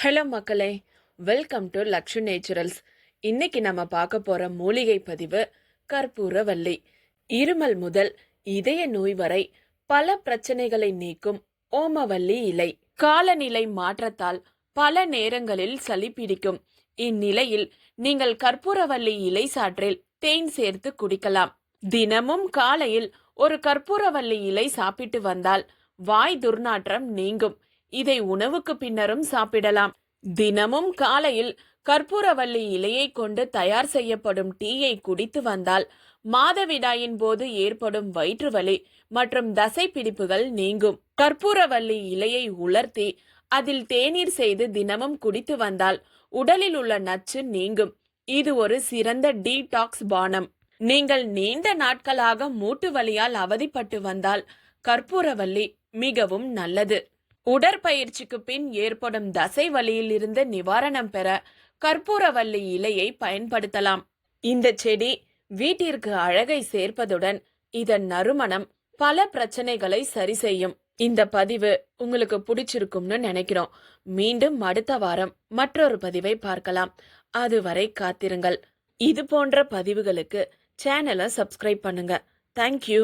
Hello மக்களே, welcome to Lakshu naturals. இன்னைக்கு நம்ம பார்க்க போற மூலிகை பதிவு கற்பூரவள்ளி. இருமல் முதல் இதய நோய் வரை பல பிரச்சனைகளை நீக்கும் ஓமவல்லி இலை. காலநிலை மாற்றத்தால் பல நேரங்களில் சளி பிடிக்கும். இந்நிலையில் நீங்கள் கற்பூரவள்ளி இலை சாற்றில் தேன் சேர்த்து குடிக்கலாம். தினமும் காலையில் ஒரு கற்பூரவள்ளி இலை சாப்பிட்டு வந்தால் வாய் துர்நாற்றம் நீங்கும். இதை உணவுக்கு பின்னரும் சாப்பிடலாம். தினமும் காலையில் கற்பூரவள்ளி இலையை கொண்டு தயார் செய்யப்படும் டீயை குடித்து வந்தால் மாதவிடாயின் போது ஏற்படும் வயிற்று வலி மற்றும் தசை பிடிப்புகள் நீங்கும். கற்பூரவள்ளி இலையை உலர்த்தி அதில் தேநீர் செய்து தினமும் குடித்து வந்தால் உடலில் உள்ள நச்சு நீங்கும். இது ஒரு சிறந்த டீடாக்ஸ் பானம். நீங்கள் நீண்ட நாட்களாக மூட்டு வலியால் அவதிப்பட்டு வந்தால் கற்பூரவள்ளி மிகவும் நல்லது. உடற்பயிற்சிக்கு பின் ஏற்படும் தசை வலியில் இருந்து நிவாரணம் பெற கற்பூரவள்ளி இலையை பயன்படுத்தலாம். இந்த செடி வீட்டிற்கு அழகை சேர்ப்பதுடன் இதன் நறுமணம் பல பிரச்சனைகளை சரி செய்யும். இந்த பதிவு உங்களுக்கு பிடிச்சிருக்கும்னு நினைக்கிறோம். மீண்டும் அடுத்த வாரம் மற்றொரு பதிவை பார்க்கலாம். அதுவரை காத்திருங்கள். இது போன்ற பதிவுகளுக்கு சேனலை சப்ஸ்கிரைப் பண்ணுங்க. தேங்க்யூ.